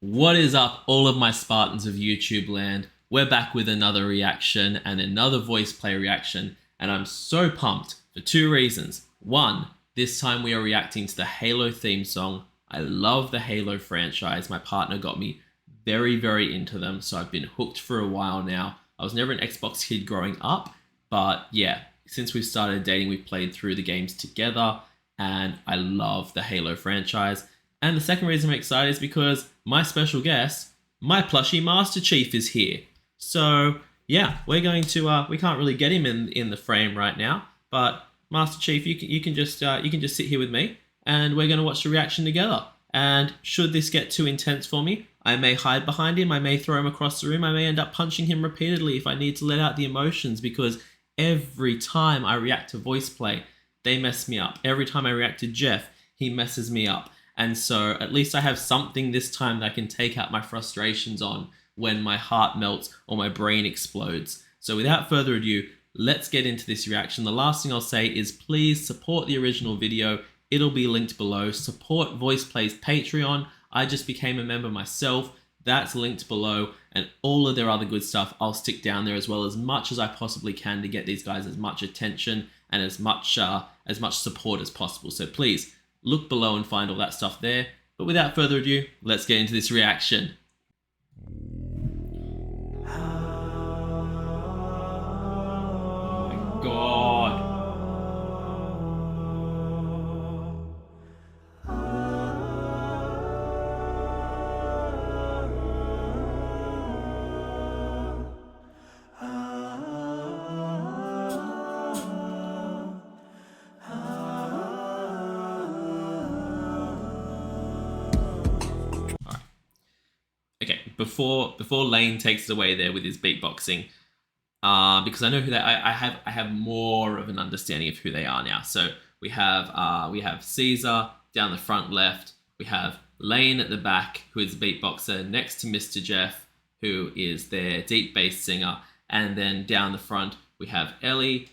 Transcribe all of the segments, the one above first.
What is up, all of my Spartans of YouTube land? We're back with another reaction and another voice play reaction, and I'm so pumped for two reasons. One, this time we are reacting to the Halo theme song. I love the Halo franchise. My partner got me very into them, so I've been hooked for a while now. I was never an Xbox kid growing up, but yeah, since we've started dating, we've played through the games together, and I love the Halo franchise. And the second reason I'm excited is because my special guest, my plushie Master Chief, is here. So yeah, we're going to we can't really get him in the frame right now, but Master Chief, you can just sit here with me, and we're going to watch the reaction together. And should this get too intense for me, I may hide behind him, I may throw him across the room, I may end up punching him repeatedly if I need to let out the emotions, because every time I react to voice play, they mess me up. Every time I react to Jeff, he messes me up. And so at least I have something this time that I can take out my frustrations on when my heart melts or my brain explodes. So without further ado, let's get into this reaction. The last thing I'll say is please support the original video. It'll be linked below. Support VoicePlay's Patreon. I just became a member myself. That's linked below, and all of their other good stuff I'll stick down there as well, as much as I possibly can to get these guys as much attention and as much support as possible. So please look below and find all that stuff there. But without further ado, let's get into this reaction. Oh my god. Okay, before Lane takes it away there with his beatboxing, because I know who they. I have more of an understanding of who they are now. So we have Caesar down the front left. We have Lane at the back, who is a beatboxer, next to Mr. Jeff, who is their deep bass singer, and then down the front we have Ellie,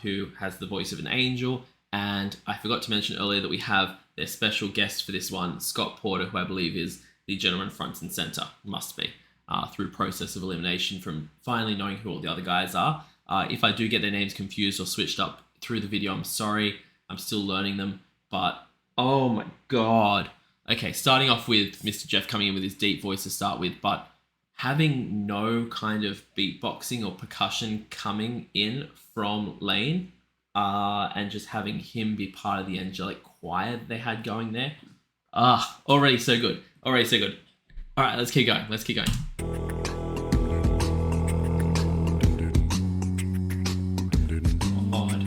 who has the voice of an angel. And I forgot to mention earlier that we have their special guest for this one, Scott Porter, who I believe is the gentleman front and center, must be, through process of elimination from finally knowing who all the other guys are. If I do get their names confused or switched up through the video, I'm sorry. I'm still learning them, but oh my god. Okay, starting off with Mr. Jeff coming in with his deep voice to start with, but having no kind of beatboxing or percussion coming in from Lane, and just having him be part of the angelic choir that they had going there. Already so good. Already so good. All right, let's keep going. Let's keep going. Come on.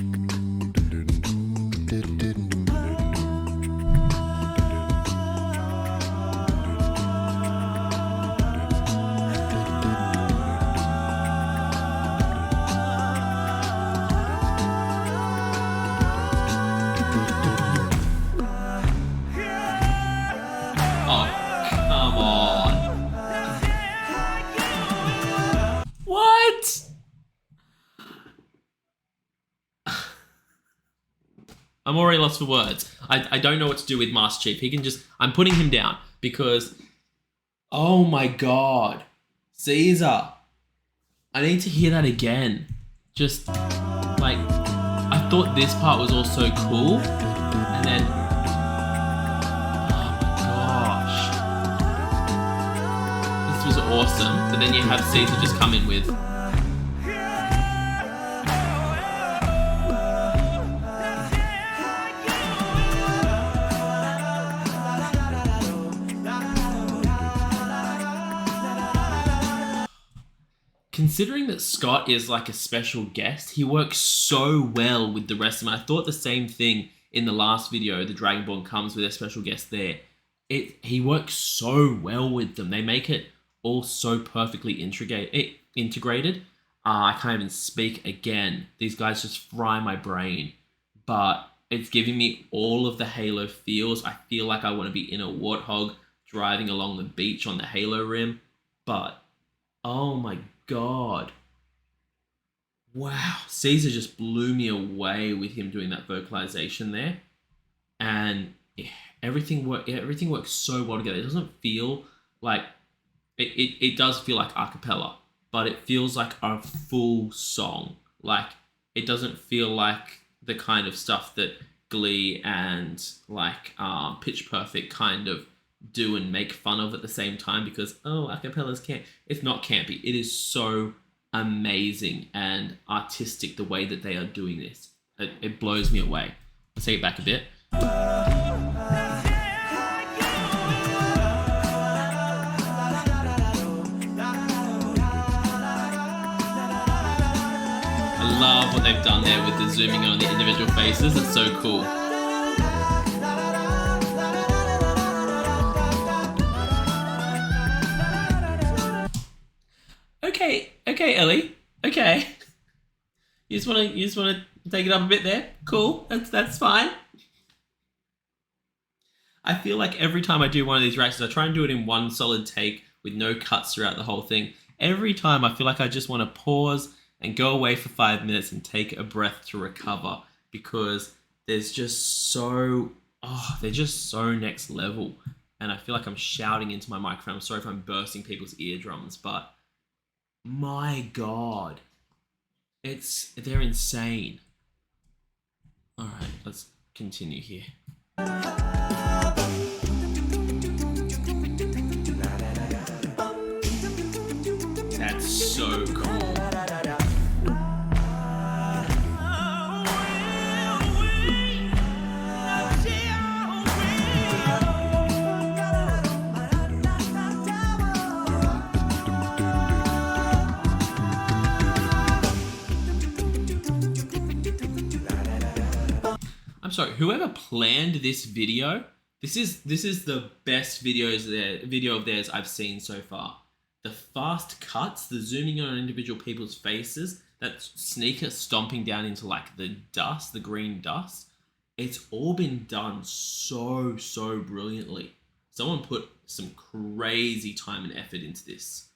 What? I'm already lost for words. I don't know what to do with Master Chief. He can just... I'm putting him down because... Oh my god. Caesar. I need to hear that again. Just, like... I thought this part was also cool. And then... was awesome, but then you have Caesar just come in with considering that Scott is like a special guest, he works so well with the rest of them. I thought the same thing in the last video, the Dragonborn comes with a special guest there. He works so well with them. They make it all so perfectly integrated. I can't even speak again. These guys just fry my brain. But it's giving me all of the Halo feels. I feel like I want to be in a warthog driving along the beach on the Halo rim. But, oh my god. Wow. Caesar just blew me away with him doing that vocalization there. And everything works so well together. It doesn't feel like it does feel like a cappella, but it feels like a full song. Like it doesn't feel like the kind of stuff that Glee and like Pitch Perfect kind of do and make fun of at the same time, because acapellas can't. It's not campy. It is so amazing and artistic the way that they are doing this. It blows me away. Let's take it back a bit. I love what they've done there with the zooming in on the individual faces. It's so cool. Okay, Ellie. Okay. You just wanna take it up a bit there? Cool. That's fine. I feel like every time I do one of these reactions, I try and do it in one solid take with no cuts throughout the whole thing. Every time I feel like I just want to pause and go away for 5 minutes and take a breath to recover, because they're just so next level. And I feel like I'm shouting into my microphone. I'm sorry if I'm bursting people's eardrums, but my God, they're insane. All right, let's continue here. That's so cool. I'm sorry, whoever planned this video, this is the best video of theirs I've seen so far. The fast cuts, the zooming in on individual people's faces, that sneaker stomping down into like the dust, the green dust. It's all been done so brilliantly. Someone put some crazy time and effort into this.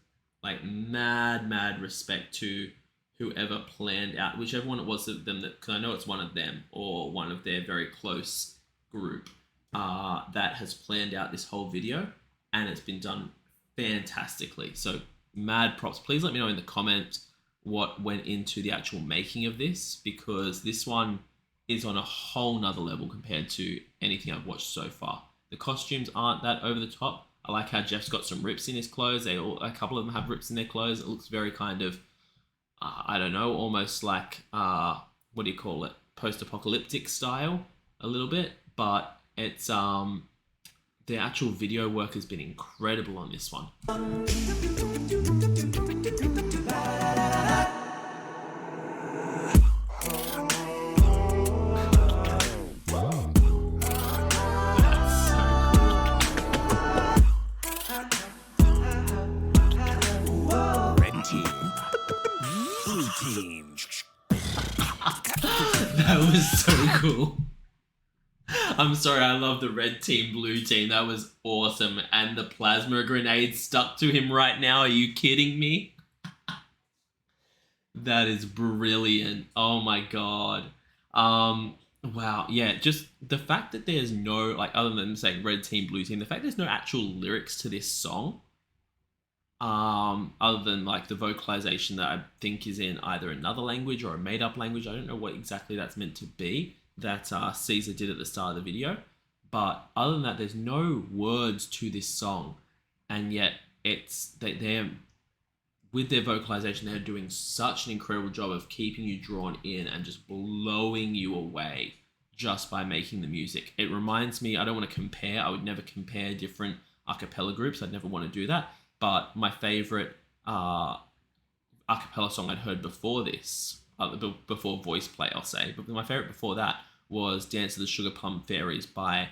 Like mad respect to whoever planned out, whichever one it was of them, because I know it's one of them or one of their very close group that has planned out this whole video, and it's been done fantastically. So mad props. Please let me know in the comments what went into the actual making of this, because this one is on a whole nother level compared to anything I've watched so far. The costumes aren't that over the top. I like how Jeff's got some rips in his clothes. A couple of them have rips in their clothes. It looks very kind of, I don't know, almost like, what do you call it? Post-apocalyptic style a little bit, but it's, the actual video work has been incredible on this one. That was so cool. I'm sorry, I love the red team, blue team. That was awesome. And the plasma grenade stuck to him right now. Are you kidding me? That is brilliant. Oh my God. Wow. Yeah, just the fact that there's no, like, other than saying red team, blue team, the fact there's no actual lyrics to this song, other than like the vocalization that I think is in either another language or a made-up language. I don't know what exactly that's meant to be, that Caesar did at the start of the video. But other than that, there's no words to this song, and yet they're with their vocalization, they're doing such an incredible job of keeping you drawn in and just blowing you away just by making the music. It reminds me, I don't want to compare, I would never compare different a cappella groups, I'd never want to do that. But my favorite a cappella song I'd heard before this, before VoicePlay, I'll say, but my favorite before that was Dance of the Sugar Plum Fairies by,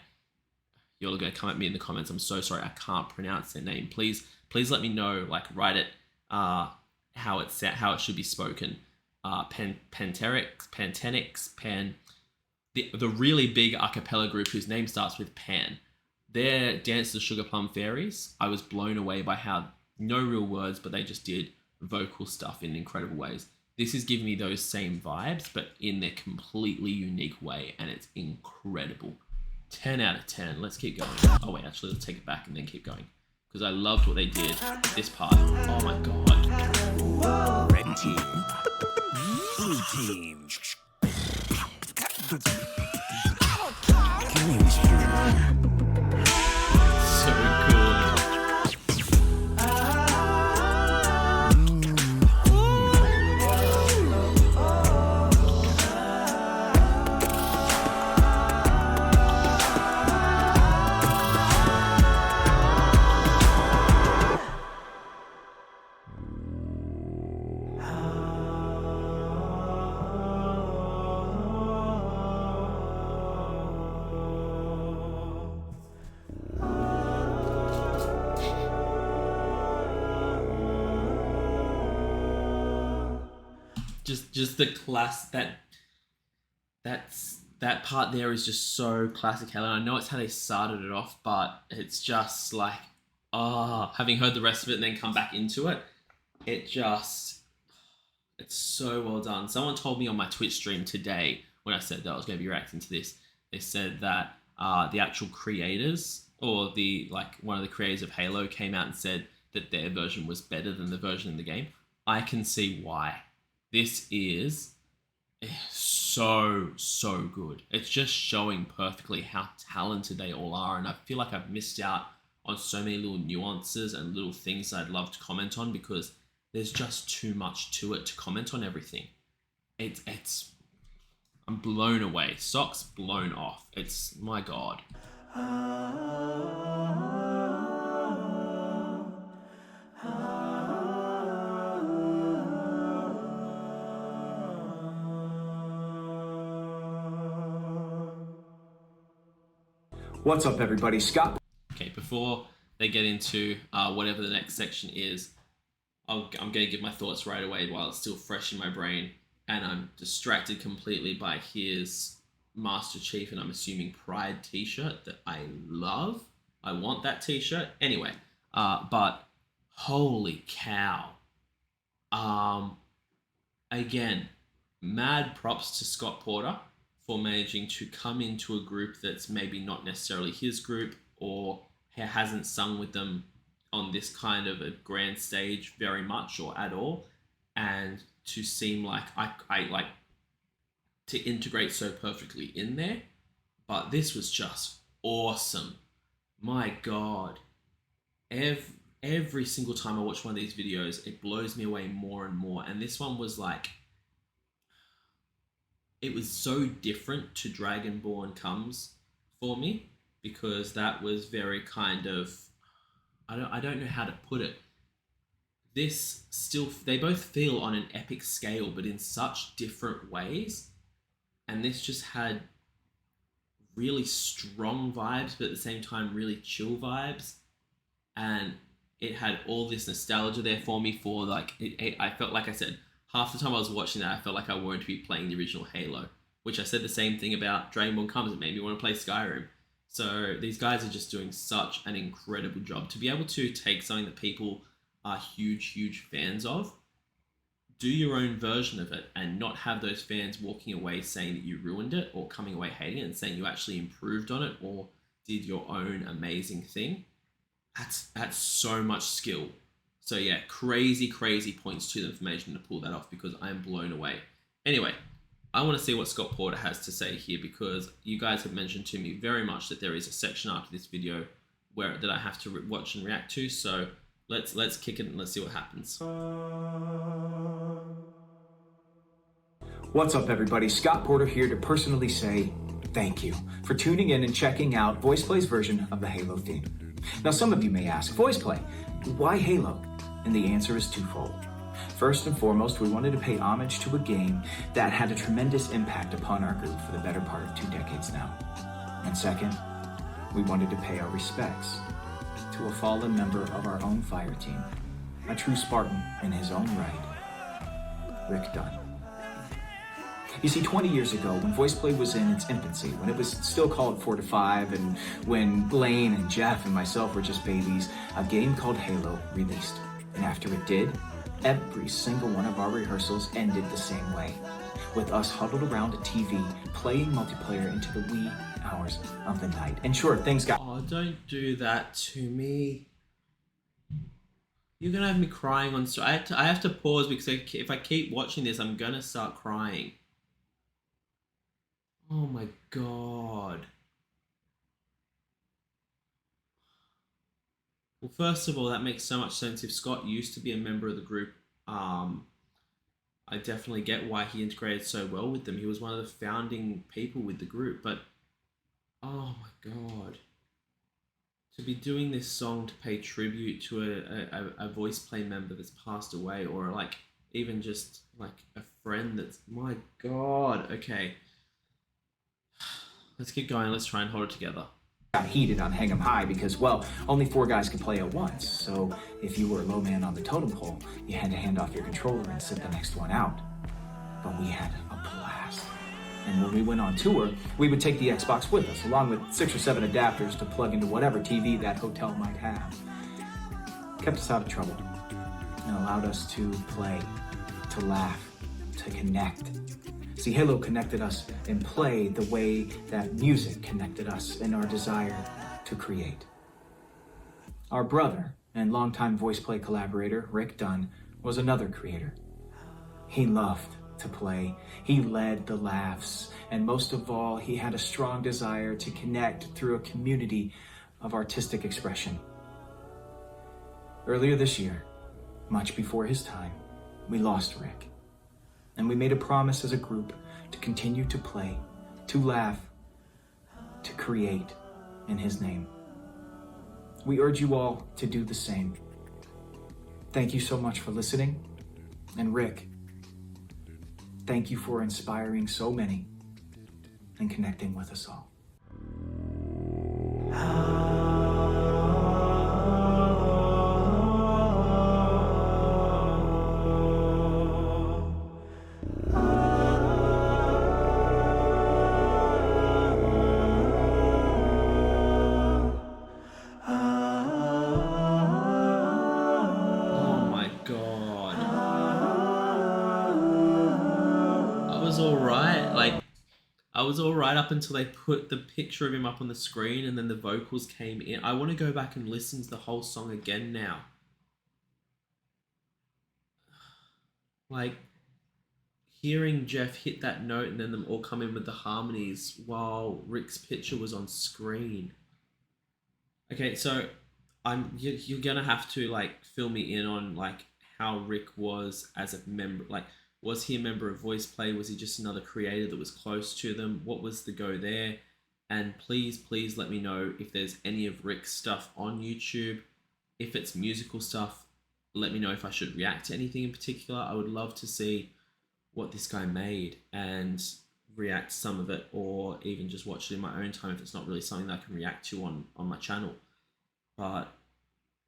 you're all going to come at me in the comments, I'm so sorry, I can't pronounce their name. Please let me know, like, write it how it should be spoken. The really big a cappella group whose name starts with Pan. Their Dance to the Sugar Plum Fairies, I was blown away by how, no real words, but they just did vocal stuff in incredible ways. This is giving me those same vibes, but in their completely unique way, and it's incredible. 10 out of 10. Let's keep going. Oh wait, actually, let's take it back and then keep going, because I loved what they did. This part, oh my god. Red team. Blue team. Killing spree. So good. Just the class that part there is just so classic Halo. I know it's how they started it off, but it's just like, having heard the rest of it and then come back into it, it's so well done. Someone told me on my Twitch stream today when I said that I was going to be reacting to this, they said that the actual creators, or one of the creators of Halo, came out and said that their version was better than the version in the game. I can see why. This is so good. It's just showing perfectly how talented they all are, and I feel like I've missed out on so many little nuances and little things that I'd love to comment on, because there's just too much to it to comment on everything. I'm blown away. Socks blown off. It's, my god. What's up, everybody? Scott. Okay, before they get into whatever the next section is, I'm going to give my thoughts right away while it's still fresh in my brain, and I'm distracted completely by his Master Chief, and I'm assuming Pride t-shirt that I love. I want that t-shirt. Anyway, but holy cow. Again, mad props to Scott Porter for managing to come into a group that's maybe not necessarily his group, or hasn't sung with them on this kind of a grand stage very much or at all, and to seem like I like to integrate so perfectly in there. But this was just awesome. My god. Every single time I watch one of these videos, it blows me away more and more. And this one was like, it was so different to Dragonborn Comes for me, because that was very kind of, I don't know how to put it. This still, they both feel on an epic scale, but in such different ways. And this just had really strong vibes, but at the same time, really chill vibes. And it had all this nostalgia there for me for like, I felt like I said, half the time I was watching that, I felt like I wanted to be playing the original Halo, which I said the same thing about Dragonborn Comes. It made me want to play Skyrim. So these guys are just doing such an incredible job to be able to take something that people are huge fans of, do your own version of it, and not have those fans walking away saying that you ruined it, or coming away hating it and saying you actually improved on it or did your own amazing thing. That's so much skill. So yeah, crazy points to them for managing to pull that off, because I am blown away. Anyway, I want to see what Scott Porter has to say here, because you guys have mentioned to me very much that there is a section after this video that I have to watch and react to. So let's kick it and let's see what happens. What's up, everybody? Scott Porter here to personally say thank you for tuning in and checking out VoicePlay's version of the Halo theme. Now, some of you may ask, VoicePlay, why Halo? And the answer is twofold. First and foremost, we wanted to pay homage to a game that had a tremendous impact upon our group for the better part of 2 decades now. And second, we wanted to pay our respects to a fallen member of our own fire team, a true Spartan in his own right, Rick Dunn. You see, 20 years ago, when VoicePlay was in its infancy, when it was still called 4 to 5, and when Blaine and Jeff and myself were just babies, a game called Halo released. And after it did, every single one of our rehearsals ended the same way, with us huddled around a TV, playing multiplayer into the wee hours of the night. And sure, things got... Oh, don't do that to me. You're gonna have me crying on. I have to pause because if I keep watching this, I'm gonna start crying. Oh my god. Well, first of all, that makes so much sense. If Scott used to be a member of the group, um, I definitely get why he integrated so well with them. He was one of the founding people with the group. But oh my god, to be doing this song to pay tribute to a voice play member that's passed away, or like even just like a friend that's, my god. Okay, let's keep going. Let's try and hold it together. Got heated on Hang 'em High because, well, only 4 guys could play at once. So if you were a low man on the totem pole, you had to hand off your controller and sit the next one out. But we had a blast. And when we went on tour, we would take the Xbox with us, along with 6 or 7 adapters to plug into whatever TV that hotel might have. Kept us out of trouble and allowed us to play, to laugh, to connect. See, Halo connected us in play the way that music connected us in our desire to create. Our brother and longtime VoicePlay collaborator, Rick Dunn, was another creator. He loved to play, he led the laughs, and most of all, he had a strong desire to connect through a community of artistic expression. Earlier this year, much before his time, we lost Rick. And we made a promise as a group to continue to play, to laugh, to create in his name. We urge you all to do the same. Thank you so much for listening. And Rick, thank you for inspiring so many and connecting with us all. Oh my god. I was alright. Like, I was alright up until they put the picture of him up on the screen and then the vocals came in. I want to go back and listen to the whole song again now. Like, hearing Jeff hit that note and then them all come in with the harmonies while Rick's picture was on screen. Okay, so you're gonna have to like fill me in on like how Rick was as a member. Like, was he a member of VoicePlay? Was he just another creator that was close to them? What was the go there? And please let me know if there's any of Rick's stuff on YouTube. If it's musical stuff, let me know if I should react to anything in particular. I would love to see what this guy made and react to some of it, or even just watch it in my own time if it's not really something that I can react to on my channel. But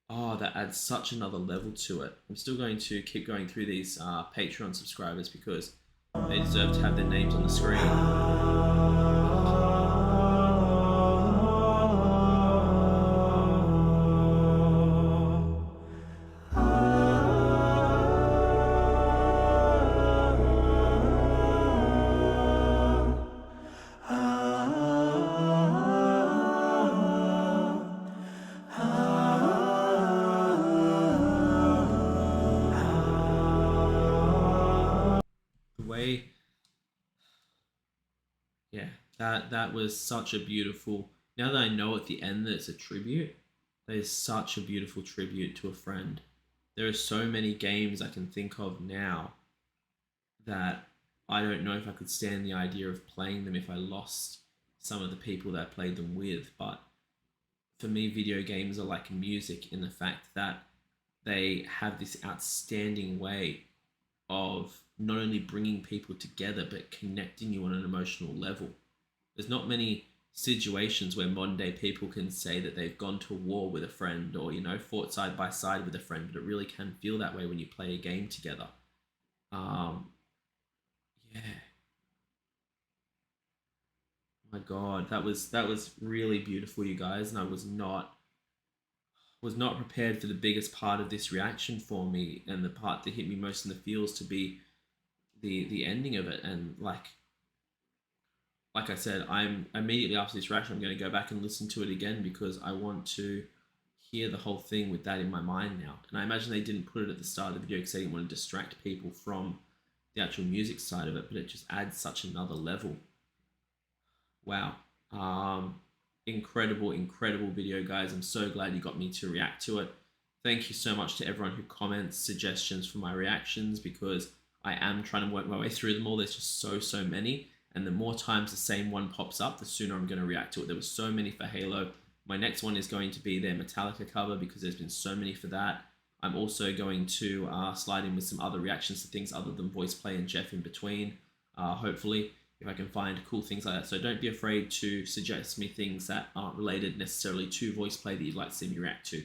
oh, that adds such another level to it. I'm still going to keep going through these Patreon subscribers because they deserve to have their names on the screen. The way, yeah, that was such a beautiful. Now that I know at the end that it's a tribute, that is such a beautiful tribute to a friend. There are so many games I can think of now that I don't know if I could stand the idea of playing them if I lost some of the people that I played them with. But for me, video games are like music in the fact that they have this outstanding way of not only bringing people together but connecting you on an emotional level. There's not many situations where modern day people can say that they've gone to war with a friend or, you know, fought side by side with a friend, but it really can feel that way when you play a game together. Yeah. My God, that was really beautiful, you guys, and I was not prepared for the biggest part of this reaction for me, and the part that hit me most in the feels to be the ending of it. And like I said, I'm immediately after this reaction, I'm going to go back and listen to it again because I want to hear the whole thing with that in my mind now. And I imagine they didn't put it at the start of the video because they didn't want to distract people from the actual music side of it, but it just adds such another level. Wow. Incredible, incredible video, guys. I'm so glad you got me to react to it. Thank you so much to everyone who comments suggestions for my reactions, because I am trying to work my way through them all. There's just so many. And the more times the same one pops up, the sooner I'm going to react to it. There were so many for Halo. My next one is going to be their Metallica cover, because there's been so many for that. I'm also going to slide in with some other reactions to things other than VoicePlay and Jeff in between, hopefully, if I can find cool things like that. So don't be afraid to suggest me things that aren't related necessarily to VoicePlay that you'd like to see me react to.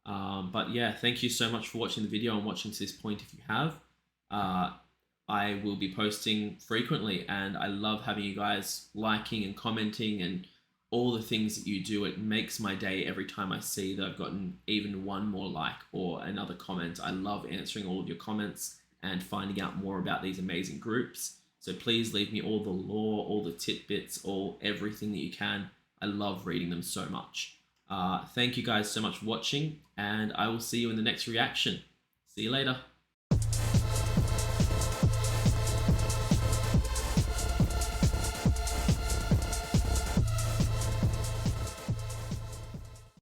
But yeah, thank you so much for watching the video and watching to this point if you have. I will be posting frequently, and I love having you guys liking and commenting and all the things that you do. It makes my day every time I see that I've gotten even one more like or another comment. I love answering all of your comments and finding out more about these amazing groups. So please leave me all the lore, all the tidbits, everything that you can. I love reading them so much. Thank you guys so much for watching, and I will see you in the next reaction. See you later.